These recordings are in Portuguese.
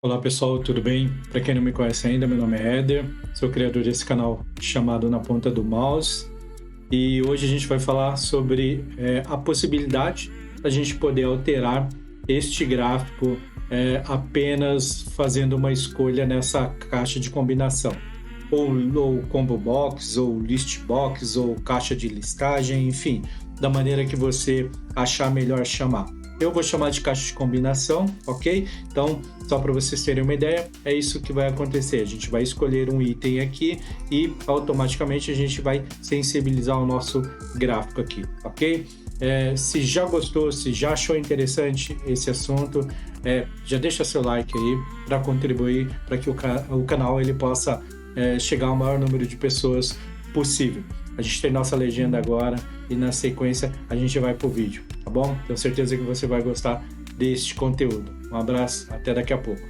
Olá pessoal, tudo bem? Para quem não me conhece ainda, meu nome é Éder, sou criador desse canal chamado Na Ponta do Mouse e hoje a gente vai falar sobre a possibilidade da gente poder alterar este gráfico apenas fazendo uma escolha nessa caixa de combinação, ou combo box, ou list box, ou caixa de listagem, enfim, da maneira que você achar melhor chamar. Eu vou chamar de caixa de combinação, ok? Então, só para vocês terem uma ideia, é isso que vai acontecer. A gente vai escolher um item aqui e automaticamente a gente vai sensibilizar o nosso gráfico aqui, ok? Se já gostou, se já achou interessante esse assunto, já deixa seu like aí para contribuir para que o canal ele possa chegar ao maior número de pessoas possível. A gente tem nossa legenda agora e na sequência a gente vai pro vídeo, tá bom? Tenho certeza que você vai gostar deste conteúdo. Um abraço, até daqui a pouco.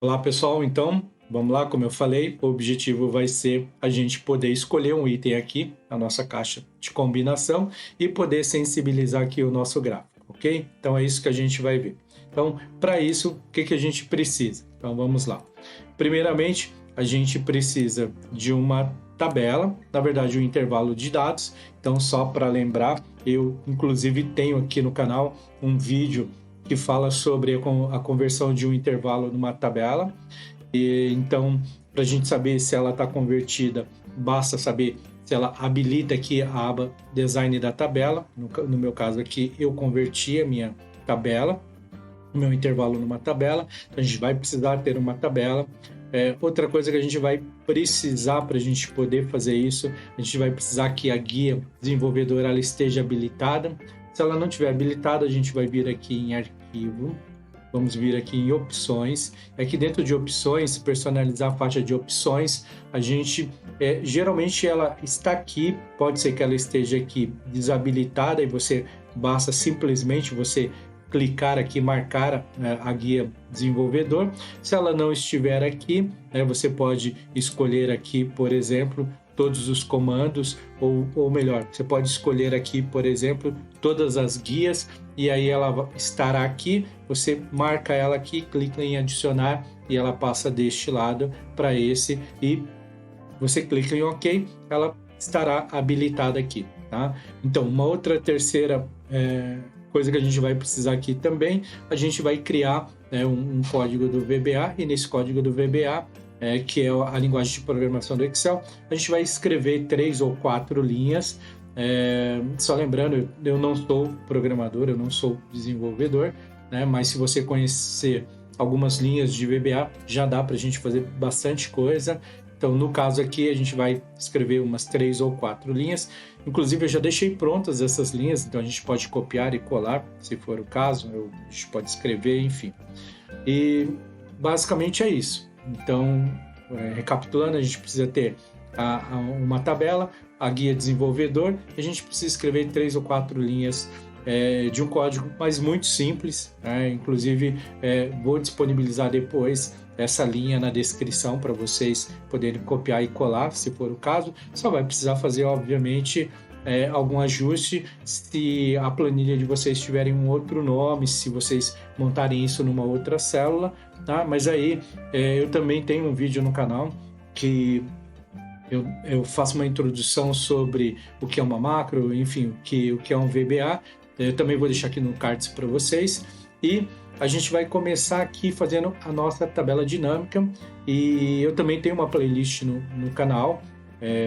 Olá pessoal, então vamos lá, como eu falei, o objetivo vai ser a gente poder escolher um item aqui na nossa caixa de combinação e poder sensibilizar aqui o nosso gráfico, ok? Então é isso que a gente vai ver. Então, para isso, o que a gente precisa? Então vamos lá. Primeiramente, a gente precisa de uma tabela, na verdade um intervalo de dados. Então, só para lembrar, eu inclusive tenho aqui no canal um vídeo que fala sobre a conversão de um intervalo numa tabela. E então, para a gente saber se ela está convertida, basta saber se ela habilita aqui a aba Design da tabela. No meu caso aqui, eu converti a minha tabela, o meu intervalo numa tabela. Então, a gente vai precisar ter uma tabela. Outra coisa que a gente vai precisar para a gente poder fazer isso, a gente vai precisar que a guia desenvolvedora ela esteja habilitada. Se ela não estiver habilitada, a gente vai vir aqui em Arquivo, vamos vir aqui em Opções. Aqui dentro de Opções, personalizar a faixa de opções, a gente, geralmente ela está aqui, pode ser que ela esteja aqui desabilitada e você basta simplesmente você clicar aqui, marcar a guia desenvolvedor. Se ela não estiver aqui, você pode escolher aqui, por exemplo, todos os comandos, ou melhor, você pode escolher aqui, por exemplo, todas as guias, e aí ela estará aqui, você marca ela aqui, clica em adicionar, e ela passa deste lado para esse, e você clica em OK, ela estará habilitada aqui, tá? Então, uma outra terceira coisa que a gente vai precisar aqui também, a gente vai criar um código do VBA, e nesse código do VBA, que é a linguagem de programação do Excel, a gente vai escrever 3 ou 4 linhas. Só lembrando, eu não sou programador, eu não sou desenvolvedor, né? Mas se você conhecer algumas linhas de VBA, já dá para a gente fazer bastante coisa. Então, no caso aqui, a gente vai escrever umas 3 ou 4 linhas. Inclusive, eu já deixei prontas essas linhas, então a gente pode copiar e colar, se for o caso, a gente pode escrever, enfim. E basicamente é isso. Então, recapitulando, a gente precisa ter uma tabela, a guia desenvolvedor, e a gente precisa escrever 3 ou 4 linhas de um código, mas muito simples. Inclusive, vou disponibilizar depois essa linha na descrição para vocês poderem copiar e colar, se for o caso. Só vai precisar fazer, obviamente, algum ajuste se a planilha de vocês tiverem um outro nome, se vocês montarem isso numa outra célula, tá? Mas aí eu também tenho um vídeo no canal que eu faço uma introdução sobre o que é uma macro, enfim, o que é um VBA. Eu também vou deixar aqui no cards para vocês. E a gente vai começar aqui fazendo a nossa tabela dinâmica. E eu também tenho uma playlist no canal,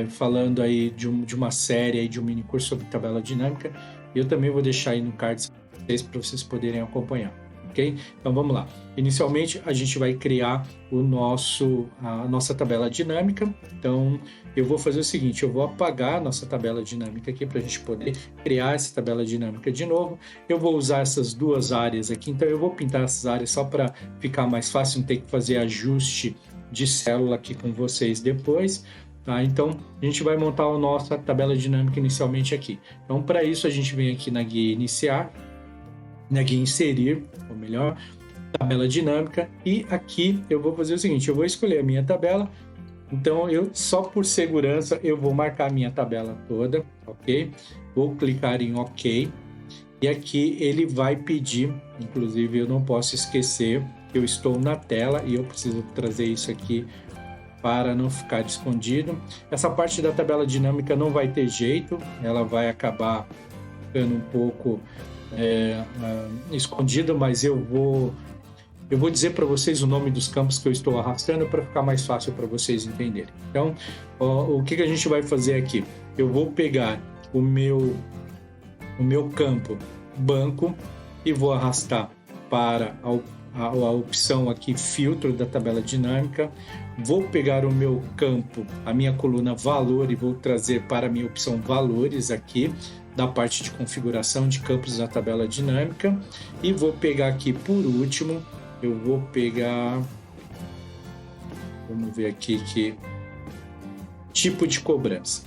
falando aí de uma série, aí de um mini curso sobre tabela dinâmica. Eu também vou deixar aí no cards para vocês poderem acompanhar. Okay? Então vamos lá. Inicialmente a gente vai criar a nossa tabela dinâmica. Então eu vou fazer o seguinte, eu vou apagar a nossa tabela dinâmica aqui para a gente poder criar essa tabela dinâmica de novo. Eu vou usar essas duas áreas aqui, então eu vou pintar essas áreas só para ficar mais fácil, não ter que fazer ajuste de célula aqui com vocês depois. Tá? Então a gente vai montar a nossa tabela dinâmica inicialmente aqui. Então para isso a gente vem aqui na guia iniciar, na guia inserir, ou melhor, tabela dinâmica, e aqui eu vou fazer o seguinte, eu vou escolher a minha tabela. Então, só por segurança, eu vou marcar a minha tabela toda, ok? Vou clicar em OK. E aqui ele vai pedir, inclusive eu não posso esquecer que eu estou na tela e eu preciso trazer isso aqui para não ficar escondido. Essa parte da tabela dinâmica não vai ter jeito, ela vai acabar ficando um pouco escondida, mas eu vou dizer para vocês o nome dos campos que eu estou arrastando para ficar mais fácil para vocês entenderem. Então, o que a gente vai fazer aqui? Eu vou pegar o meu campo banco e vou arrastar para a opção aqui filtro da tabela dinâmica. Vou pegar o meu campo, a minha coluna valor, e vou trazer para a minha opção valores aqui da parte de configuração de campos da tabela dinâmica. E vou pegar aqui por último, eu vou pegar, vamos ver aqui que tipo de cobrança,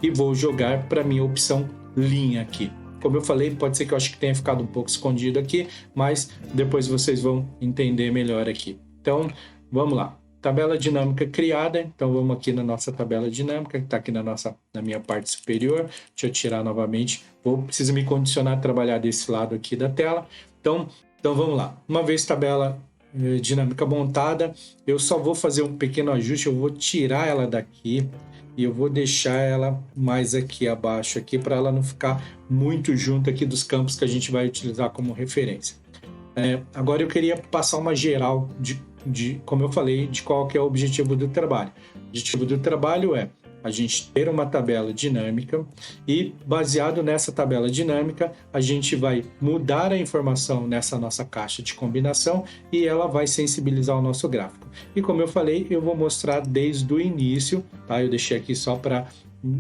e vou jogar para a minha opção linha aqui. Como eu falei, pode ser que eu acho que tenha ficado um pouco escondido aqui, mas depois vocês vão entender melhor aqui. Então, vamos lá. Tabela dinâmica criada. Então, vamos aqui na nossa tabela dinâmica, que está aqui na minha parte superior. Deixa eu tirar novamente. Preciso me condicionar a trabalhar desse lado aqui da tela. Então vamos lá. Uma vez tabela dinâmica montada, eu só vou fazer um pequeno ajuste. Eu vou tirar ela daqui e eu vou deixar ela mais aqui abaixo aqui para ela não ficar muito junto aqui dos campos que a gente vai utilizar como referência. Agora eu queria passar uma geral como eu falei, de qual que é o objetivo do trabalho. O objetivo do trabalho é a gente ter uma tabela dinâmica e, baseado nessa tabela dinâmica, a gente vai mudar a informação nessa nossa caixa de combinação e ela vai sensibilizar o nosso gráfico. E como eu falei, eu vou mostrar desde o início, tá? Eu deixei aqui só para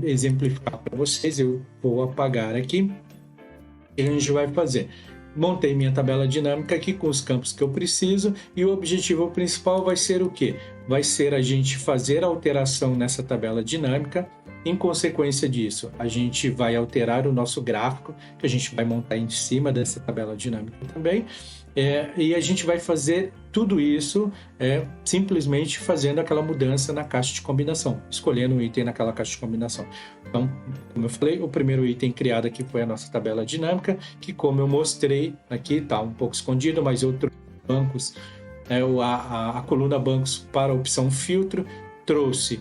exemplificar para vocês, eu vou apagar aqui. O que a gente vai fazer? Montei minha tabela dinâmica aqui com os campos que eu preciso e o objetivo principal vai ser o quê? Vai ser a gente fazer a alteração nessa tabela dinâmica. Em consequência disso, a gente vai alterar o nosso gráfico, que a gente vai montar em cima dessa tabela dinâmica também. E a gente vai fazer tudo isso simplesmente fazendo aquela mudança na caixa de combinação, escolhendo um item naquela caixa de combinação. Então, como eu falei, o primeiro item criado aqui foi a nossa tabela dinâmica, que como eu mostrei aqui, está um pouco escondido, mas eu trouxe bancos, a coluna bancos para a opção filtro, trouxe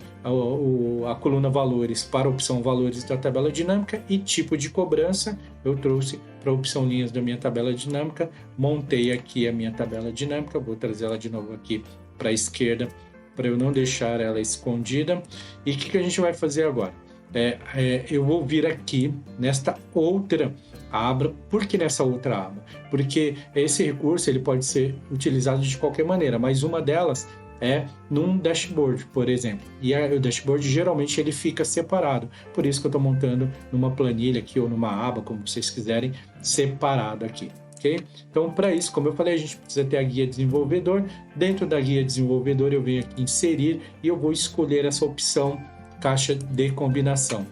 a coluna valores para a opção valores da tabela dinâmica e tipo de cobrança eu trouxe para a opção linhas da minha tabela dinâmica. Montei aqui a minha tabela dinâmica, vou trazer ela de novo aqui para a esquerda para eu não deixar ela escondida. E o que a gente vai fazer agora? Eu vou vir aqui nesta outra aba. Por que nessa outra aba? Porque esse recurso ele pode ser utilizado de qualquer maneira, mas uma delas num dashboard, por exemplo. E o dashboard geralmente ele fica separado. Por isso que eu estou montando numa planilha aqui ou numa aba, como vocês quiserem, separado aqui. Okay? Então, para isso, como eu falei, a gente precisa ter a guia desenvolvedor. Dentro da guia desenvolvedor, eu venho aqui inserir e eu vou escolher essa opção caixa de combinação.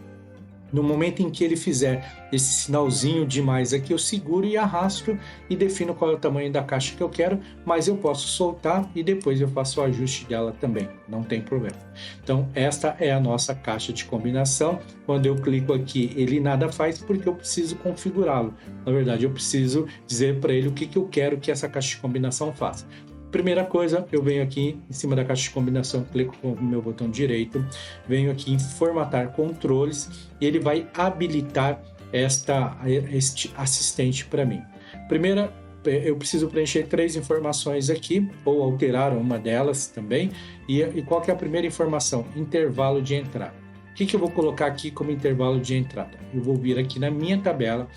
No momento em que ele fizer esse sinalzinho de mais aqui, eu seguro e arrasto e defino qual é o tamanho da caixa que eu quero, mas eu posso soltar e depois eu faço o ajuste dela também, não tem problema. Então, esta é a nossa caixa de combinação. Quando eu clico aqui, ele nada faz porque eu preciso configurá-lo. Na verdade, eu preciso dizer para ele o que eu quero que essa caixa de combinação faça. Primeira coisa, eu venho aqui em cima da caixa de combinação, clico com o meu botão direito, venho aqui em formatar controles e ele vai habilitar este assistente para mim. Primeira, eu preciso preencher 3 informações aqui, ou alterar uma delas também. E qual que é a primeira informação? Intervalo de entrada. O que eu vou colocar aqui como intervalo de entrada? Eu vou vir aqui na minha tabela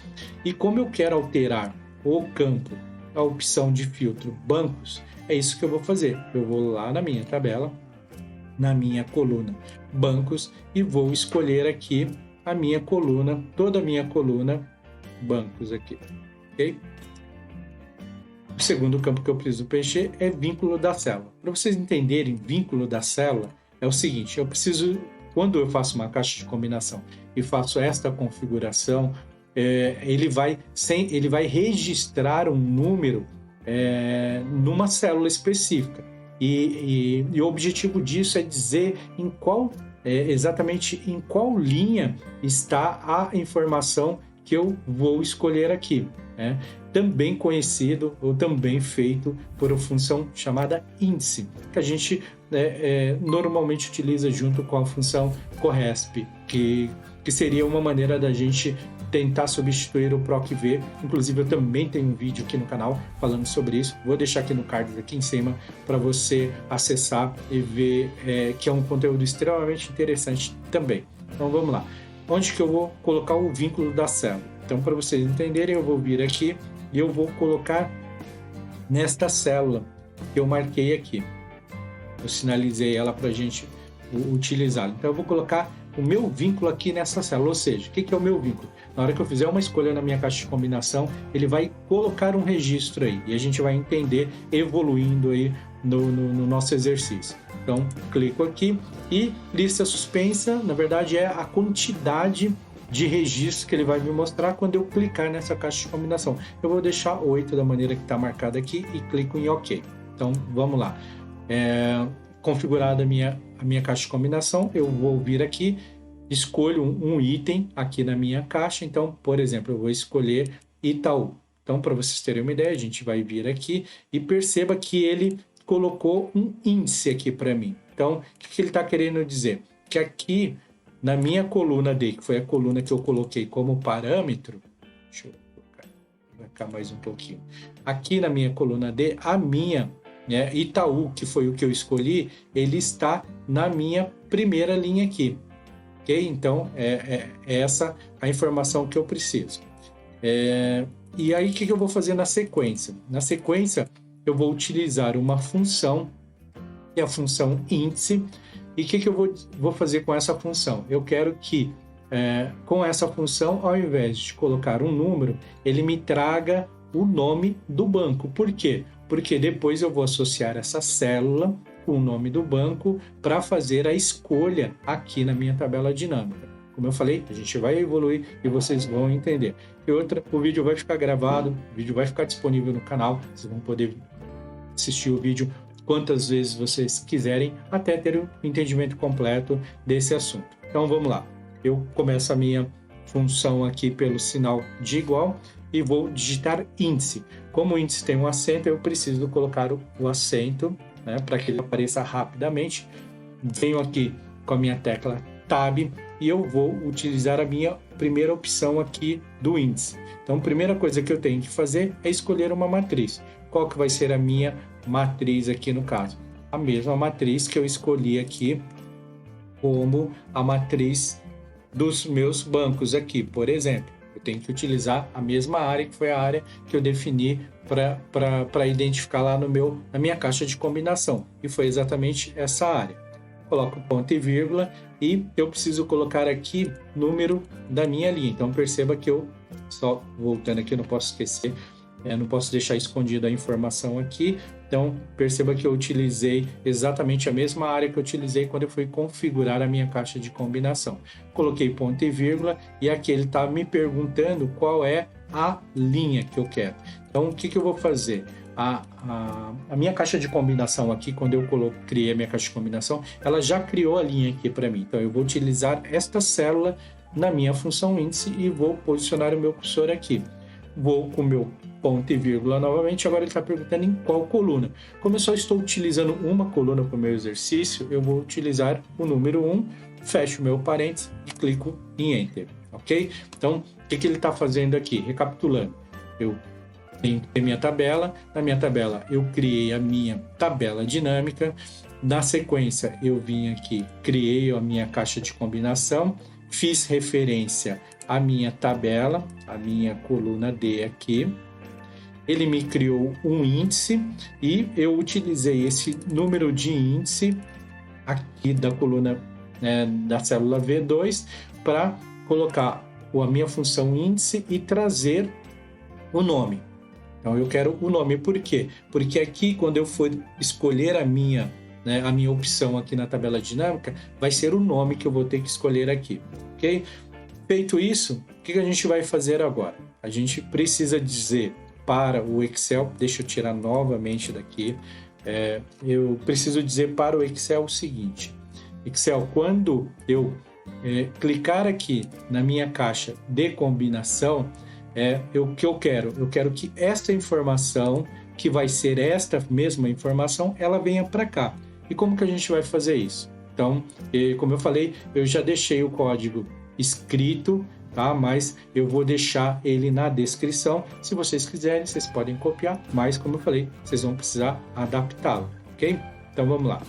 e como eu quero alterar o campo, a opção de filtro bancos, é isso que eu vou fazer. Eu vou lá na minha tabela, na minha coluna bancos e vou escolher aqui a minha coluna, toda a minha coluna bancos aqui, ok? O segundo campo que eu preciso preencher é vínculo da célula. Para vocês entenderem, vínculo da célula é o seguinte, eu preciso, quando eu faço uma caixa de combinação e faço esta configuração, ele vai registrar um número numa célula específica e o objetivo disso é dizer exatamente em qual linha está a informação que eu vou escolher aqui. né? Também conhecido ou também feito por uma função chamada índice, que a gente normalmente utiliza junto com a função corresp, que seria uma maneira da gente tentar substituir o PROC-V. Inclusive, eu também tenho um vídeo aqui no canal falando sobre isso. Vou deixar aqui no card aqui em cima para você acessar e ver, que é um conteúdo extremamente interessante também. Então, vamos lá. Onde que eu vou colocar o vínculo da célula? Então, para vocês entenderem, eu vou vir aqui e eu vou colocar nesta célula que eu marquei aqui. Eu sinalizei ela para a gente utilizar. Então, eu vou colocar o meu vínculo aqui nessa célula, ou seja, o que é o meu vínculo? Na hora que eu fizer uma escolha na minha caixa de combinação, ele vai colocar um registro aí, e a gente vai entender evoluindo aí no nosso exercício. Então, clico aqui e lista suspensa, na verdade é a quantidade de registros que ele vai me mostrar quando eu clicar nessa caixa de combinação. Eu vou deixar 8 da maneira que está marcada aqui e clico em OK. Então, vamos lá. Configurada a minha caixa de combinação, eu vou vir aqui, escolho um item aqui na minha caixa. Então, por exemplo, eu vou escolher Itaú. Então, para vocês terem uma ideia, a gente vai vir aqui e perceba que ele colocou um índice aqui para mim. Então, o que ele está querendo dizer? Que aqui na minha coluna D, que foi a coluna que eu coloquei como parâmetro, deixa eu colocar mais um pouquinho. Aqui na minha coluna D, a minha Itaú, que foi o que eu escolhi, ele está na minha primeira linha aqui. Ok? Então, é essa a informação que eu preciso. E aí, o que eu vou fazer na sequência? Na sequência, eu vou utilizar uma função, que é a função índice. E o que eu vou fazer com essa função? Eu quero que, com essa função, ao invés de colocar um número, ele me traga o nome do banco. Por quê? Porque depois eu vou associar essa célula com o nome do banco para fazer a escolha aqui na minha tabela dinâmica. Como eu falei, a gente vai evoluir e vocês vão entender. E outra, o vídeo vai ficar gravado, o vídeo vai ficar disponível no canal, vocês vão poder assistir o vídeo quantas vezes vocês quiserem, até ter o entendimento completo desse assunto. Então vamos lá. Eu começo a minha função aqui pelo sinal de igual e vou digitar índice. Como o índice tem um acento, eu preciso colocar o acento, né, para que ele apareça rapidamente. Venho aqui com a minha tecla Tab e eu vou utilizar a minha primeira opção aqui do índice. Então, a primeira coisa que eu tenho que fazer é escolher uma matriz. Qual que vai ser a minha matriz aqui no caso? A mesma matriz que eu escolhi aqui como a matriz dos meus bancos aqui, por exemplo. Eu tenho que utilizar a mesma área, que foi a área que eu defini para identificar lá na minha caixa de combinação. E foi exatamente essa área. Coloco ponto e vírgula e eu preciso colocar aqui número da minha linha. Então perceba que eu, só voltando aqui, não posso esquecer, não posso deixar escondida a informação aqui. Então perceba que eu utilizei exatamente a mesma área que eu utilizei quando eu fui configurar a minha caixa de combinação. Coloquei ponto e vírgula e aqui ele está me perguntando qual é a linha que eu quero. Então o que eu vou fazer? A minha caixa de combinação aqui, quando eu criei a minha caixa de combinação, ela já criou a linha aqui para mim. Então eu vou utilizar esta célula na minha função índice e vou posicionar o meu cursor aqui. Vou com o meu ponto e vírgula novamente, agora ele está perguntando em qual coluna. Como eu só estou utilizando uma coluna para o meu exercício, eu vou utilizar o número 1, fecho o meu parênteses e clico em Enter, ok? Então, o que ele está fazendo aqui? Recapitulando, eu tenho que ter minha tabela, na minha tabela eu criei a minha tabela dinâmica, na sequência eu vim aqui, criei a minha caixa de combinação, fiz referência à minha tabela, a minha coluna D aqui, ele me criou um índice e eu utilizei esse número de índice aqui da coluna da célula V2 para colocar a minha função índice e trazer o nome. Então eu quero o nome, por quê? Porque aqui quando eu for escolher a minha opção aqui na tabela dinâmica, vai ser o nome que eu vou ter que escolher aqui, ok? Feito isso, o que a gente vai fazer agora? A gente precisa dizer para o Excel, deixa eu tirar novamente daqui, eu preciso dizer para o Excel o seguinte: Excel, quando eu clicar aqui na minha caixa de combinação, o que eu quero? Eu quero que esta informação, que vai ser esta mesma informação, ela venha para cá. E como que a gente vai fazer isso? Então, como eu falei, eu já deixei o código escrito, tá? Mas eu vou deixar ele na descrição. Se vocês quiserem, vocês podem copiar, mas como eu falei, vocês vão precisar adaptá-lo, ok? Então vamos lá.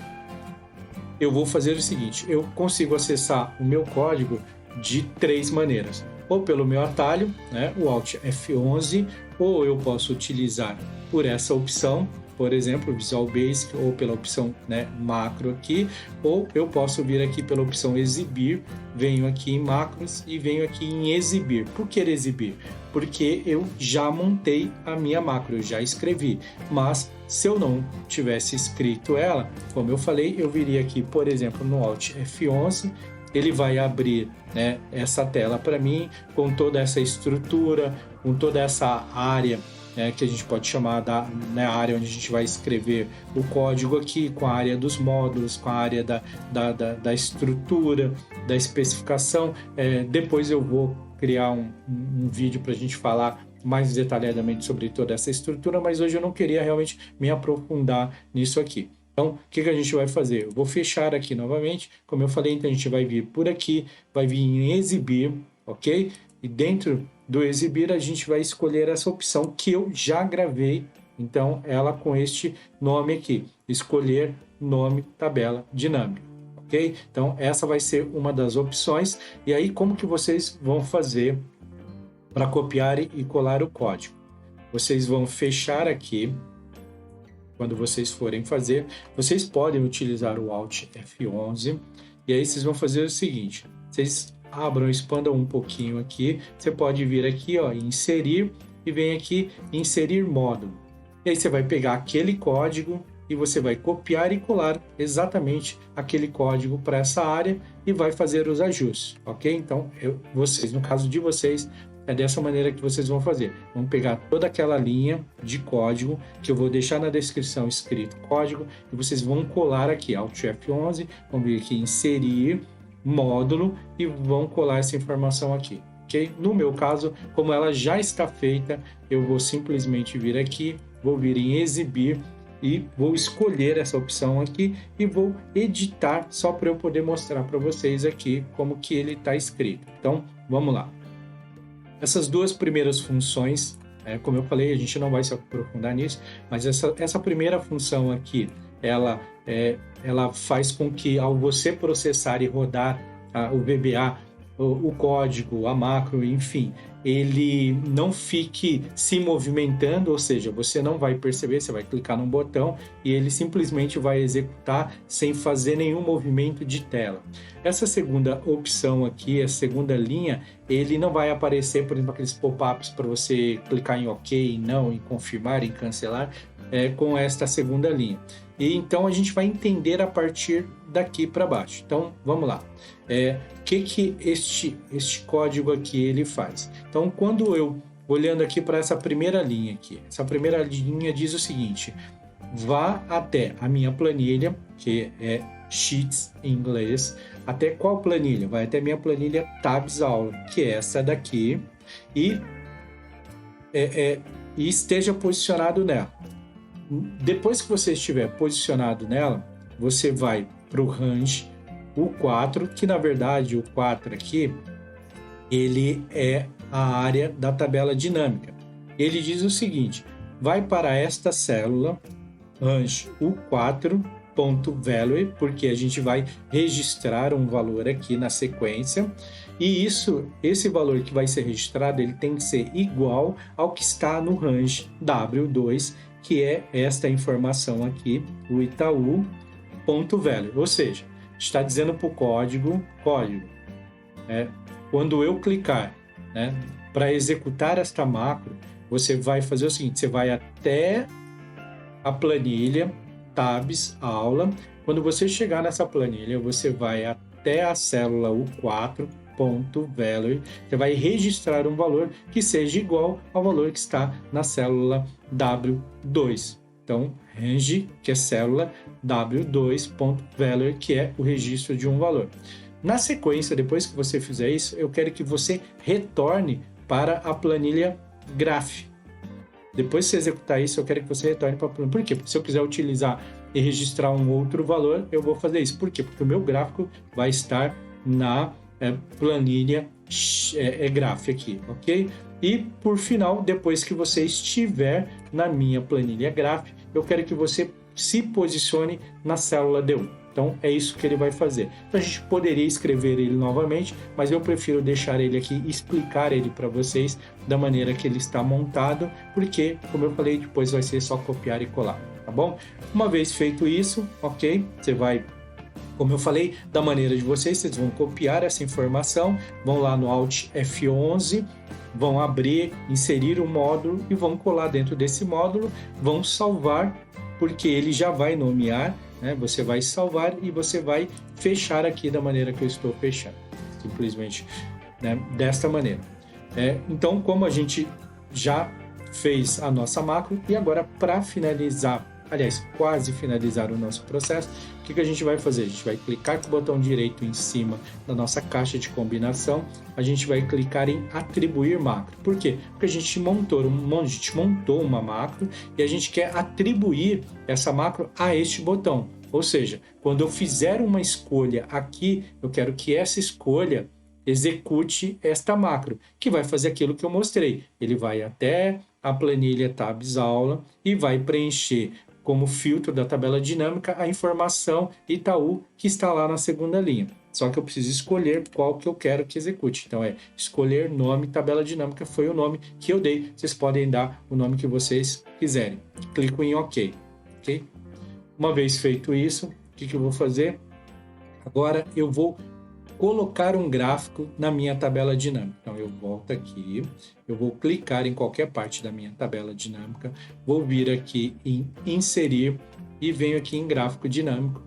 Eu vou fazer o seguinte, eu consigo acessar o meu código de 3 maneiras. Ou pelo meu atalho, né, o Alt F11, ou eu posso utilizar por essa opção, por exemplo, Visual Basic, ou pela opção, né, macro aqui, ou eu posso vir aqui pela opção exibir, venho aqui em macros e venho aqui em exibir. Por que exibir? Porque eu já montei a minha macro, eu já escrevi, mas se eu não tivesse escrito ela, como eu falei, eu viria aqui, por exemplo, no Alt F11, ele vai abrir, né, essa tela para mim, com toda essa estrutura, com toda essa área, né, que a gente pode chamar da, né, área onde a gente vai escrever o código aqui, com a área dos módulos, com a área da estrutura, da especificação. Depois eu vou criar um vídeo para a gente falar mais detalhadamente sobre toda essa estrutura, mas hoje eu não queria realmente me aprofundar nisso aqui. Então, o que a gente vai fazer? Eu vou fechar aqui novamente, como eu falei, então a gente vai vir por aqui, vai vir em exibir, ok? E dentro do exibir a gente vai escolher essa opção que eu já gravei, então ela com este nome aqui, escolher nome tabela dinâmica, ok? Então essa vai ser uma das opções, e aí como que vocês vão fazer para copiar e colar o código? Vocês vão fechar aqui. Quando vocês forem fazer, vocês podem utilizar o Alt F11 e aí vocês vão fazer o seguinte, vocês abram, expandam um pouquinho aqui, você pode vir aqui, ó, inserir e vem aqui inserir módulo. E aí você vai pegar aquele código e você vai copiar e colar exatamente aquele código para essa área e vai fazer os ajustes, ok? Então, vocês, no caso de vocês, é dessa maneira que vocês vão fazer. Vão pegar toda aquela linha de código que eu vou deixar na descrição escrito código e vocês vão colar aqui, Alt F11, vão vir aqui inserir módulo e vão colar essa informação aqui, ok? No meu caso, como ela já está feita, eu vou simplesmente vir aqui, vou vir em exibir e vou escolher essa opção aqui e vou editar só para eu poder mostrar para vocês aqui como que ele está escrito. Então, vamos lá. Essas duas primeiras funções, como eu falei, a gente não vai se aprofundar nisso, mas essa primeira função aqui, ela faz com que ao você processar e rodar o VBA, o código, a macro, enfim, ele não fique se movimentando, ou seja, você não vai perceber, você vai clicar num botão e ele simplesmente vai executar sem fazer nenhum movimento de tela. Essa segunda opção aqui, a segunda linha, ele não vai aparecer, por exemplo, aqueles pop-ups para você clicar em OK, em não, em confirmar, em cancelar, com esta segunda linha. E então a gente vai entender a partir daqui para baixo. Então vamos lá. O que este código aqui ele faz? Então quando eu olhando aqui para essa primeira linha aqui, essa primeira linha diz o seguinte: vá até a minha planilha, que é Sheets em inglês. Até qual planilha? Vai até a minha planilha Tabs Aula, que é essa daqui, e esteja posicionado nela. Depois que você estiver posicionado nela, você vai para o range, o 4, que na verdade o 4 aqui, ele é a área da tabela dinâmica. Ele diz o seguinte: vai para esta célula, range U4.value, porque a gente vai registrar um valor aqui na sequência, e esse valor que vai ser registrado, ele tem que ser igual ao que está no range W2, que é esta informação aqui, o Itaú.value, ou seja, está dizendo para o código, quando eu clicar, para executar esta macro, você vai fazer o seguinte: você vai até a planilha Tabs Aula. Quando você chegar nessa planilha, você vai até a célula U4.value, você vai registrar um valor que seja igual ao valor que está na célula W2. Então, range, que é célula W2.value, que é o registro de um valor. Na sequência, depois que você fizer isso, eu quero que você retorne para a planilha Graph. Depois de você executar isso, eu quero que você retorne para a planilha. Por quê? Porque se eu quiser utilizar e registrar um outro valor, eu vou fazer isso. Por quê? Porque o meu gráfico vai estar na planilha Graph aqui, ok? E, por final, depois que você estiver na minha planilha Graph, eu quero que você se posicione na célula D1. Então, é isso que ele vai fazer. Então, a gente poderia escrever ele novamente, mas eu prefiro deixar ele aqui e explicar ele para vocês da maneira que ele está montado, porque, como eu falei, depois vai ser só copiar e colar, tá bom? Uma vez feito isso, ok? Você vai, como eu falei, da maneira de vocês vão copiar essa informação, vão lá no Alt F11, vão abrir, inserir um módulo e vão colar dentro desse módulo, vão salvar, porque ele já vai nomear, né? Você vai salvar e você vai fechar aqui da maneira que eu estou fechando, simplesmente, né? Desta maneira. Então, como a gente já fez a nossa macro, e agora para finalizar, aliás, quase finalizar o nosso processo, o que a gente vai fazer? A gente vai clicar com o botão direito em cima da nossa caixa de combinação, a gente vai clicar em atribuir macro. Por quê? Porque a gente montou uma macro e a gente quer atribuir essa macro a este botão. Ou seja, quando eu fizer uma escolha aqui, eu quero que essa escolha execute esta macro, que vai fazer aquilo que eu mostrei. Ele vai até a planilha Tabs Aula e vai preencher como filtro da tabela dinâmica a informação Itaú que está lá na segunda linha. Só que eu preciso escolher qual que eu quero que execute. Então escolher nome tabela dinâmica foi o nome que eu dei. Vocês podem dar o nome que vocês quiserem. Clico em OK. Ok? Uma vez feito isso, o que eu vou fazer? Agora eu vou colocar um gráfico na minha tabela dinâmica. Então eu volto aqui, eu vou clicar em qualquer parte da minha tabela dinâmica, vou vir aqui em inserir e venho aqui em gráfico dinâmico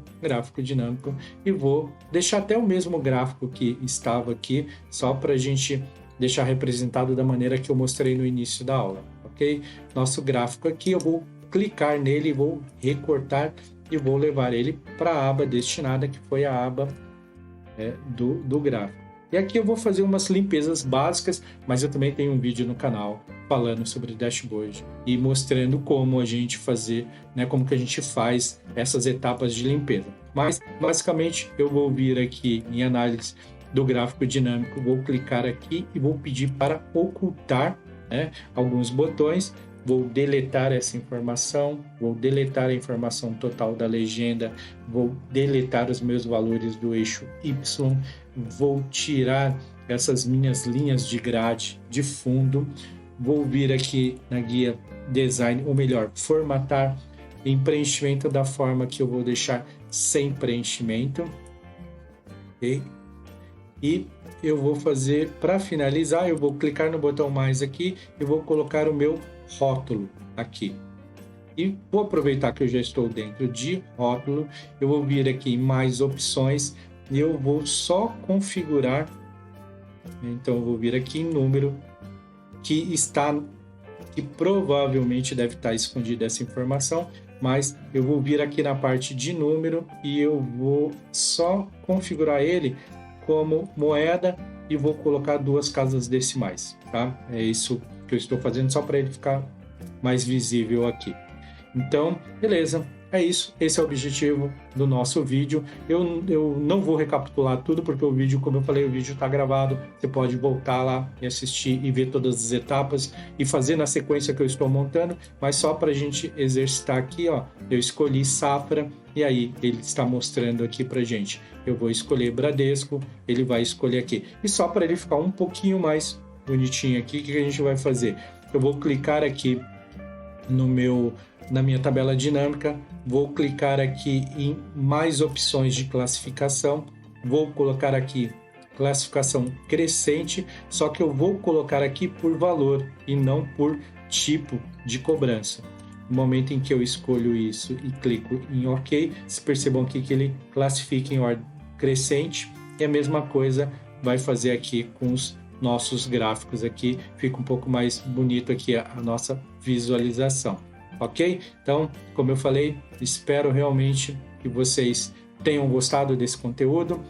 e vou deixar até o mesmo gráfico que estava aqui, só para a gente deixar representado da maneira que eu mostrei no início da aula, ok? Nosso gráfico aqui, eu vou clicar nele, vou recortar e vou levar ele para a aba destinada, que foi a aba do gráfico. E aqui eu vou fazer umas limpezas básicas, mas eu também tenho um vídeo no canal falando sobre dashboard e mostrando como a gente fazer, né, como que a gente faz essas etapas de limpeza. Mas basicamente eu vou vir aqui em análise do gráfico dinâmico, vou clicar aqui e vou pedir para ocultar, né, alguns botões. Vou deletar essa informação, vou deletar a informação total da legenda, vou deletar os meus valores do eixo Y, vou tirar essas minhas linhas de grade de fundo, vou vir aqui na guia design, ou melhor, formatar em preenchimento da forma que eu vou deixar sem preenchimento, ok? E eu vou fazer, para finalizar, eu vou clicar no botão mais aqui e vou colocar o meu rótulo aqui. E vou aproveitar que eu já estou dentro de rótulo, eu vou vir aqui em mais opções e eu vou só configurar. Então eu vou vir aqui em número, que provavelmente deve estar escondida essa informação, mas eu vou vir aqui na parte de número e eu vou só configurar ele como moeda e vou colocar 2 casas decimais, tá? É isso que eu estou fazendo só para ele ficar mais visível aqui. Então, beleza, é isso. Esse é o objetivo do nosso vídeo. Eu não vou recapitular tudo, porque o vídeo, como eu falei, o vídeo está gravado. Você pode voltar lá e assistir e ver todas as etapas e fazer na sequência que eu estou montando, mas só para a gente exercitar aqui, ó, eu escolhi Safra e aí ele está mostrando aqui para gente. Eu vou escolher Bradesco, ele vai escolher aqui. E só para ele ficar um pouquinho mais bonitinho aqui, o que a gente vai fazer? Eu vou clicar aqui na minha tabela dinâmica, vou clicar aqui em mais opções de classificação, vou colocar aqui classificação crescente, só que eu vou colocar aqui por valor e não por tipo de cobrança. No momento em que eu escolho isso e clico em OK, vocês percebam aqui que ele classifica em ordem crescente, e a mesma coisa vai fazer aqui com os nossos gráficos aqui, fica um pouco mais bonito aqui a nossa visualização, ok? Então, como eu falei, espero realmente que vocês tenham gostado desse conteúdo.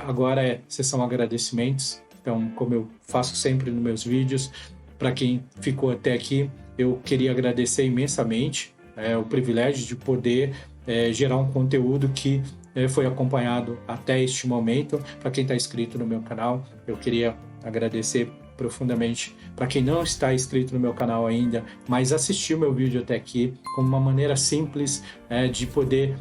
Agora é sessão agradecimentos. Então, como eu faço sempre nos meus vídeos, para quem ficou até aqui, eu queria agradecer imensamente o privilégio de poder gerar um conteúdo que foi acompanhado até este momento. Para quem está inscrito no meu canal, eu queria agradecer profundamente. Para quem não está inscrito no meu canal ainda, mas assistiu meu vídeo até aqui, como uma maneira simples de poder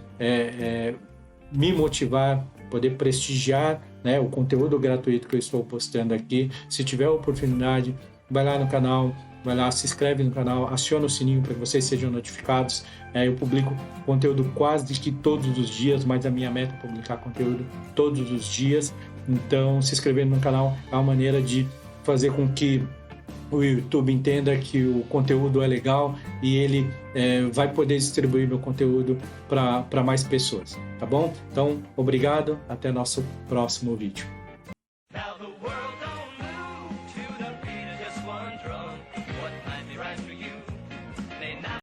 me motivar, poder prestigiar, né, o conteúdo gratuito que eu estou postando aqui. Se tiver a oportunidade, vai lá no canal, vai lá, se inscreve no canal, aciona o sininho para que vocês sejam notificados. Eu publico conteúdo quase que todos os dias, mas a minha meta é publicar conteúdo todos os dias. Então, se inscrever no canal é uma maneira de fazer com que o YouTube entenda que o conteúdo é legal e ele vai poder distribuir meu conteúdo para mais pessoas, tá bom? Então, obrigado, até nosso próximo vídeo.